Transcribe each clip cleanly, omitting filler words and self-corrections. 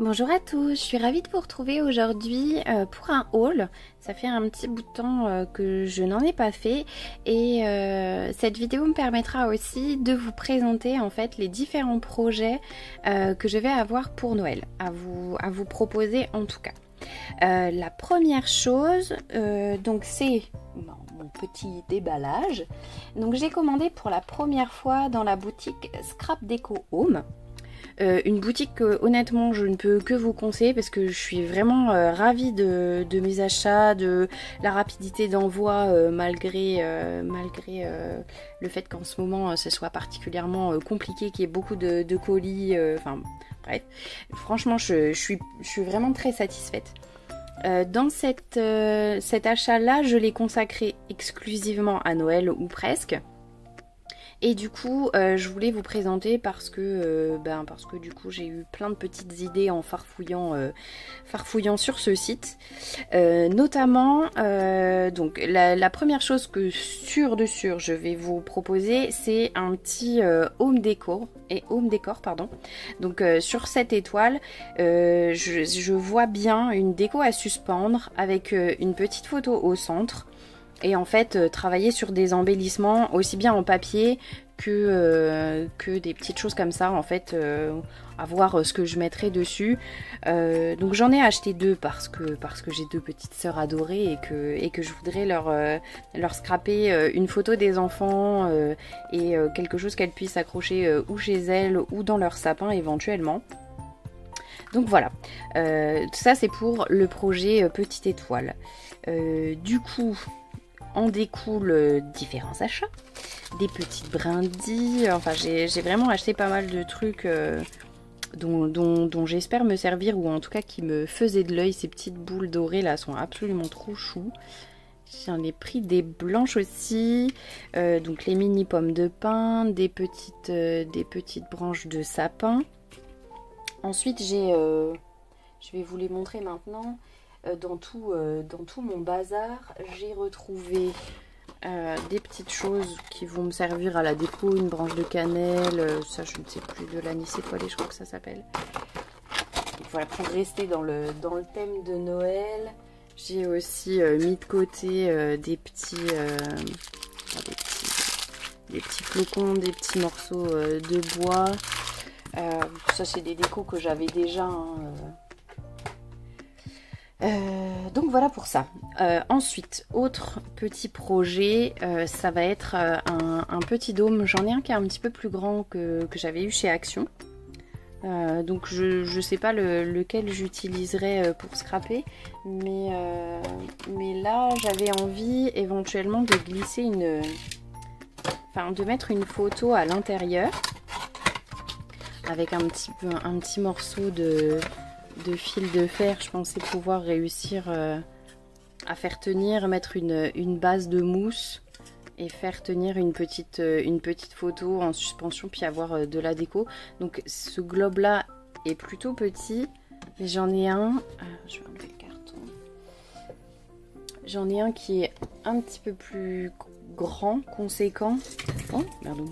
Bonjour à tous, je suis ravie de vous retrouver aujourd'hui pour un haul. Ça fait un petit bout de temps que je n'en ai pas fait et cette vidéo me permettra aussi de vous présenter en fait les différents projets que je vais avoir pour Noël, à vous proposer en tout cas. La première chose, donc c'est mon petit déballage. Donc j'ai commandé pour la première fois dans la boutique Scrap Deco Home. Une boutique que honnêtement je ne peux que vous conseiller parce que je suis vraiment ravie de mes achats, de la rapidité d'envoi malgré le fait qu'en ce moment ce soit particulièrement compliqué, qu'il y ait beaucoup de colis, enfin bref, franchement je suis vraiment très satisfaite. Dans cet achat là je l'ai consacré exclusivement à Noël ou presque. Et du coup, je voulais vous présenter parce que du coup j'ai eu plein de petites idées en farfouillant sur ce site. Notamment, donc la première chose que sûr je vais vous proposer, c'est un petit home décor. Donc sur cette étoile, je vois bien une déco à suspendre avec une petite photo au centre. Et en fait, travailler sur des embellissements aussi bien en papier que des petites choses comme ça, en fait, à voir ce que je mettrai dessus. Donc j'en ai acheté deux parce que j'ai deux petites sœurs adorées et que je voudrais leur scraper une photo des enfants et quelque chose qu'elles puissent accrocher ou chez elles ou dans leur sapin éventuellement. Donc voilà, ça c'est pour le projet Petite Étoile. Du coup, en découle différents achats, des petites brindilles, enfin j'ai vraiment acheté pas mal de trucs dont j'espère me servir, ou en tout cas qui me faisaient de l'œil. Ces petites boules dorées là sont absolument trop chou. J'en ai pris des blanches aussi, donc les mini pommes de pin, des petites branches de sapin. Ensuite je vais vous les montrer maintenant. Dans tout mon bazar, j'ai retrouvé des petites choses qui vont me servir à la déco, une branche de cannelle, ça je ne sais plus, de l'anis étoilé je crois que ça s'appelle. Voilà, pour rester dans le thème de Noël, j'ai aussi mis de côté des petits flocons, des petits morceaux de bois. Ça c'est des décos que j'avais déjà, donc voilà pour ça. Ensuite, autre petit projet, ça va être un petit dôme. J'en ai un qui est un petit peu plus grand que j'avais eu chez Action. Donc je sais pas lequel j'utiliserai pour scraper, mais là j'avais envie éventuellement de glisser de mettre une photo à l'intérieur avec un petit morceau de fil de fer. Je pensais pouvoir réussir à faire tenir, mettre une base de mousse et faire tenir une petite photo en suspension, puis avoir de la déco. Donc ce globe là est plutôt petit, mais j'en ai un, je vais enlever le carton, j'en ai un qui est un petit peu plus grand, conséquent. Oh merde,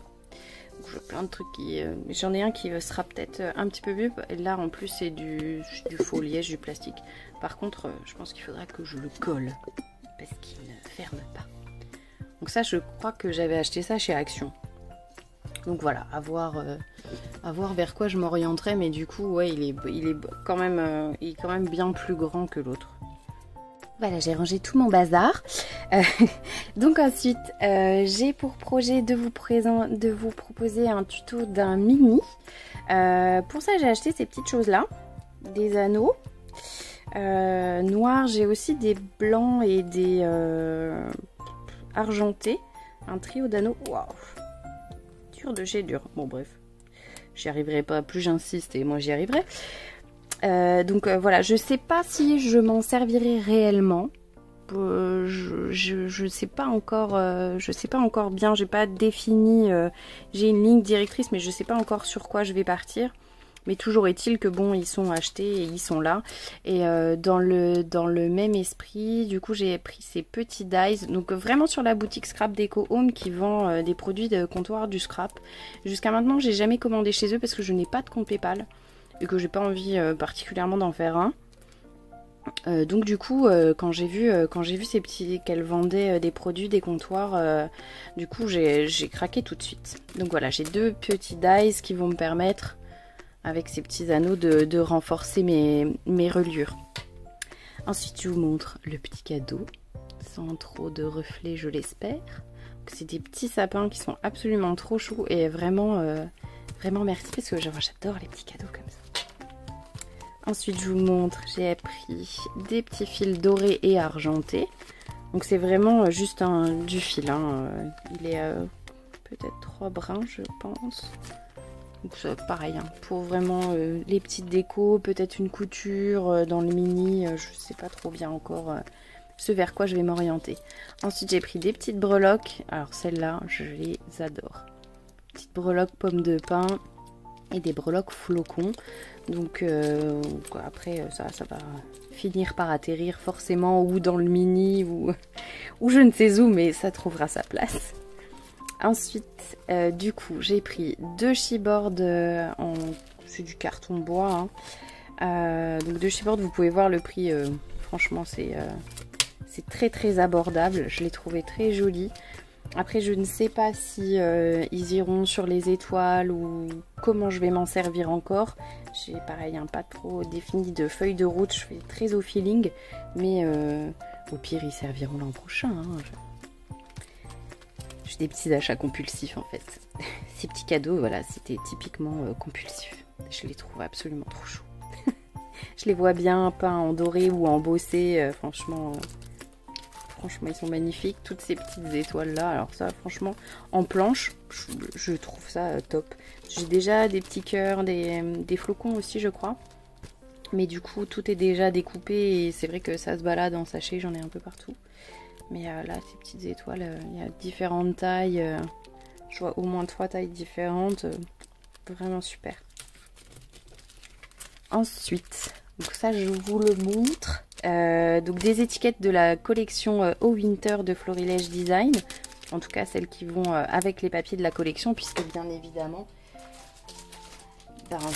plein de trucs j'en ai un qui sera peut-être un petit peu mieux. Et là en plus c'est du faux liège, du plastique. Par contre je pense qu'il faudra que je le colle parce qu'il ne ferme pas. Donc ça je crois que j'avais acheté ça chez Action. Donc voilà, à voir vers quoi je m'orienterai, mais du coup ouais il est quand même bien plus grand que l'autre. Voilà, j'ai rangé tout mon bazar. Donc ensuite, j'ai pour projet de vous proposer un tuto d'un mini. Pour ça, j'ai acheté ces petites choses-là, des anneaux noirs. J'ai aussi des blancs et des argentés. Un trio d'anneaux. Waouh, dur de chez dur. Bon bref, j'y arriverai pas. Plus j'insiste et moi j'y arriverai. Donc voilà, je sais pas si je m'en servirai réellement. Je sais pas encore bien, j'ai pas défini, j'ai une ligne directrice mais je sais pas encore sur quoi je vais partir. Mais toujours est-il que bon, ils sont achetés et ils sont là. Et dans le même esprit, du coup j'ai pris ces petits dies, donc vraiment sur la boutique Scrap Deco Home qui vend des produits de comptoir du scrap. Jusqu'à maintenant j'ai jamais commandé chez eux parce que je n'ai pas de compte PayPal. et que j'ai pas envie particulièrement d'en faire un. Donc du coup quand j'ai vu ces petits qu'elle vendait des produits, des comptoirs, du coup j'ai craqué tout de suite. Donc voilà, j'ai 2 petits dies qui vont me permettre avec ces petits anneaux de renforcer mes reliures. Ensuite je vous montre le petit cadeau sans trop de reflets, je l'espère. C'est des petits sapins qui sont absolument trop choux et vraiment vraiment merci parce que j'adore les petits cadeaux comme ça. Ensuite, je vous montre, j'ai pris des petits fils dorés et argentés. Donc c'est vraiment juste du fil. Hein. Il est peut-être 3 brins, je pense. Donc pareil, hein, pour vraiment les petites décos, peut-être une couture dans le mini. Je sais pas trop bien encore ce vers quoi je vais m'orienter. Ensuite, j'ai pris des petites breloques. Alors celles-là, je les adore. Petites breloques pommes de pin et des breloques flocons. Donc après ça va finir par atterrir forcément ou dans le mini ou je ne sais où, mais ça trouvera sa place. Ensuite du coup j'ai pris 2 chipboards c'est du carton bois hein. Donc 2 chipboards, vous pouvez voir le prix, franchement c'est très abordable, je l'ai trouvé très joli. Après je ne sais pas si ils iront sur les étoiles ou comment je vais m'en servir encore. J'ai pareil pas trop défini de feuille de route, je fais très au feeling. Mais au pire ils serviront l'an prochain. Hein. J'ai des petits achats compulsifs en fait. Ces petits cadeaux, voilà, c'était typiquement compulsif. Je les trouve absolument trop chauds. Je les vois bien peints en doré ou en bossé, franchement... Franchement, ils sont magnifiques, toutes ces petites étoiles là. Alors ça, franchement, en planche, je trouve ça top. J'ai déjà des petits cœurs, des flocons aussi, je crois. Mais du coup, tout est déjà découpé et c'est vrai que ça se balade en sachet, j'en ai un peu partout. Mais là, ces petites étoiles, il y a différentes tailles. Je vois au moins 3 tailles différentes. Vraiment super. Ensuite, donc ça, je vous le montre. Donc des étiquettes de la collection Au Winter de Florilège Design, en tout cas celles qui vont avec les papiers de la collection, puisque bien évidemment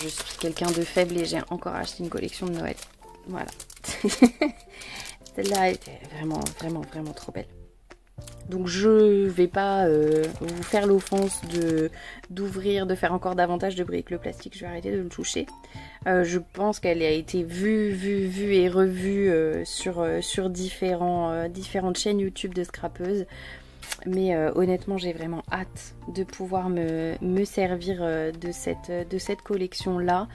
je suis quelqu'un de faible et j'ai encore acheté une collection de Noël. Voilà. Celle-là était vraiment trop belle. Donc je vais pas vous faire l'offense d'ouvrir, de faire encore davantage de briques. Le plastique, je vais arrêter de le toucher. Je pense qu'elle a été vue et revue sur différentes chaînes YouTube de scrapeuses. Mais honnêtement, j'ai vraiment hâte de pouvoir me servir de cette collection-là.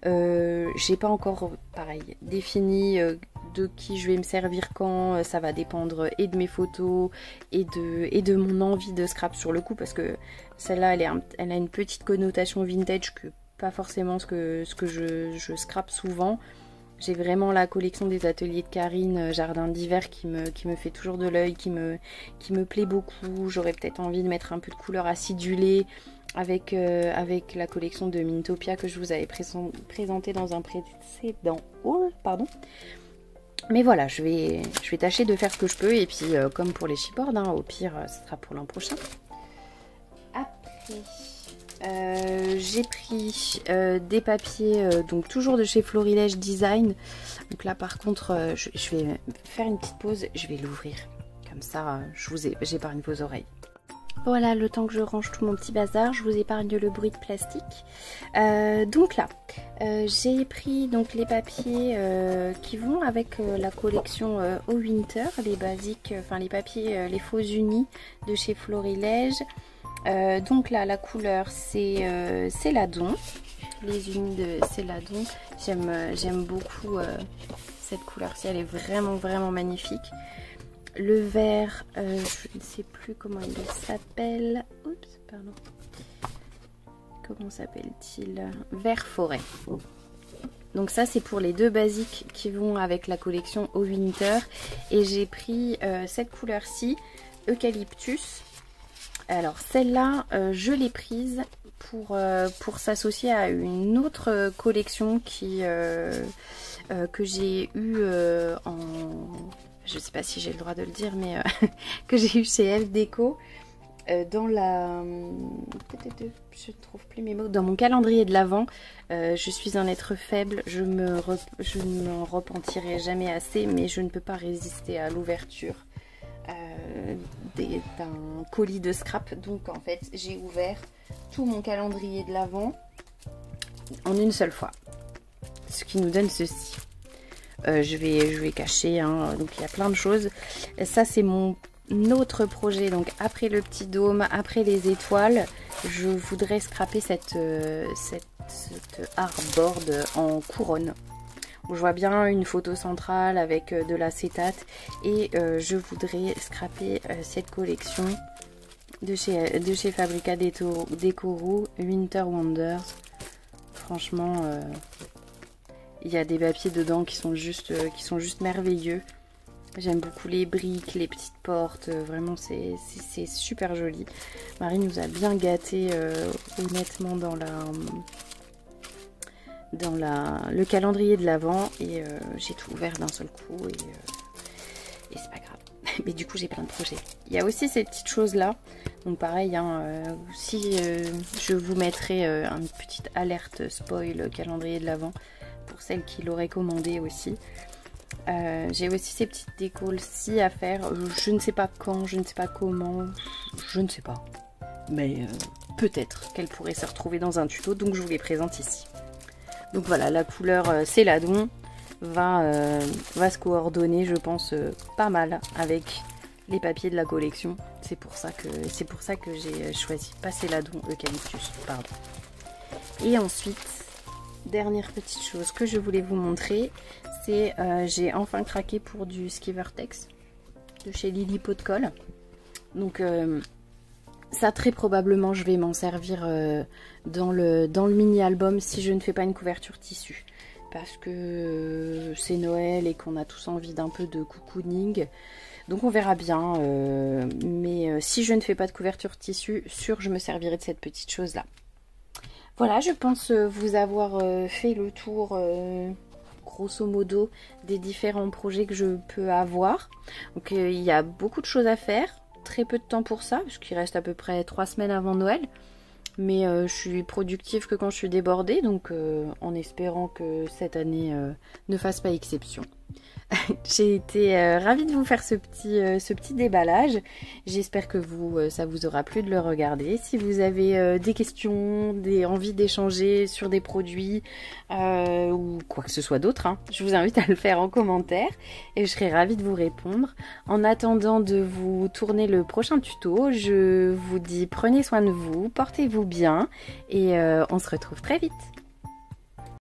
J'ai pas encore, pareil, défini de qui je vais me servir quand. Ça va dépendre et de mes photos et de mon envie de scrap sur le coup. Parce que celle-là, elle a une petite connotation vintage que pas forcément ce que je scrape souvent. J'ai vraiment la collection des ateliers de Karine, Jardin d'hiver, qui me fait toujours de l'œil, qui me plaît beaucoup. J'aurais peut-être envie de mettre un peu de couleur acidulée avec la collection de Mintopia que je vous avais présenté dans un précédent haul, pardon. Mais voilà, je vais tâcher de faire ce que je peux. Et puis, comme pour les chipboards, hein, au pire, ce sera pour l'an prochain. Après... j'ai pris des papiers donc toujours de chez Florilège Design. Donc là par contre je vais faire une petite pause, je vais l'ouvrir comme ça j'épargne vos oreilles. Voilà, le temps que je range tout mon petit bazar, je vous épargne le bruit de plastique. Donc là j'ai pris donc les papiers qui vont avec la collection Au Winter, les basiques, enfin les papiers, les faux unis de chez Florilège. Donc là la couleur c'est Céladon, les unis de Céladon. J'aime beaucoup cette couleur-ci, elle est vraiment magnifique. Le vert, je ne sais plus comment il s'appelle. Oups, pardon. Comment s'appelle-t-il? Vert forêt. Donc ça c'est pour les 2 basiques qui vont avec la collection Au Winter. Et j'ai pris cette couleur-ci, Eucalyptus. Alors celle-là, je l'ai prise pour s'associer à une autre collection que j'ai eue en... Je sais pas si j'ai le droit de le dire, mais que j'ai eu chez F Déco. dans la... Je ne trouve plus mes mots. Dans mon calendrier de l'Avent, je suis un être faible, je ne m'en repentirai jamais assez, mais je ne peux pas résister à l'ouverture d'un colis de scrap. Donc en fait, j'ai ouvert tout mon calendrier de l'Avent en une seule fois. Ce qui nous donne ceci. Je vais cacher, hein, donc il y a plein de choses. Et ça, c'est mon autre projet. Donc après le petit dôme, après les étoiles, je voudrais scraper cette hardboard en couronne. Je vois bien une photo centrale avec de l'acétate et je voudrais scraper cette collection de chez Fabrica Decorum, Winter Wonders. Franchement, il y a des papiers dedans qui sont juste merveilleux. J'aime beaucoup les briques, les petites portes, vraiment c'est super joli. Marie nous a bien gâtés honnêtement dans le calendrier de l'Avent et j'ai tout ouvert d'un seul coup et c'est pas grave. Mais du coup j'ai plein de projets. Il y a aussi ces petites choses là. Donc pareil, hein, je vous mettrai une petite alerte spoil calendrier de l'Avent pour celles qui l'auraient commandé aussi. J'ai aussi ces petites décos-ci à faire. Je ne sais pas quand, je ne sais pas comment, je ne sais pas. Mais peut-être qu'elles pourraient se retrouver dans un tuto, donc je vous les présente ici. Donc voilà, la couleur céladon va se coordonner, je pense, pas mal avec les papiers de la collection. C'est pour ça que j'ai choisi pas céladon, eucalyptus, pardon. Et ensuite, dernière petite chose que je voulais vous montrer, c'est j'ai enfin craqué pour du ski vertex de chez Lily Pot de Colle. Donc ça, très probablement je vais m'en servir dans le mini album si je ne fais pas une couverture tissu, parce que c'est Noël et qu'on a tous envie d'un peu de cocooning. Donc on verra bien, mais si je ne fais pas de couverture tissu, sûr je me servirai de cette petite chose là. Voilà, je pense vous avoir fait le tour grosso modo des différents projets que je peux avoir. Donc il y a beaucoup de choses à faire, très peu de temps pour ça, parce qu'il reste à peu près 3 semaines avant Noël. Mais je suis productive que quand je suis débordée, donc en espérant que cette année ne fasse pas exception. J'ai été ravie de vous faire ce petit déballage. J'espère que ça vous aura plu de le regarder. Si vous avez des questions, des envies d'échanger sur des produits ou quoi que ce soit d'autre, hein, je vous invite à le faire en commentaire et je serai ravie de vous répondre. En attendant de vous tourner le prochain tuto, je vous dis prenez soin de vous, portez-vous bien et on se retrouve très vite.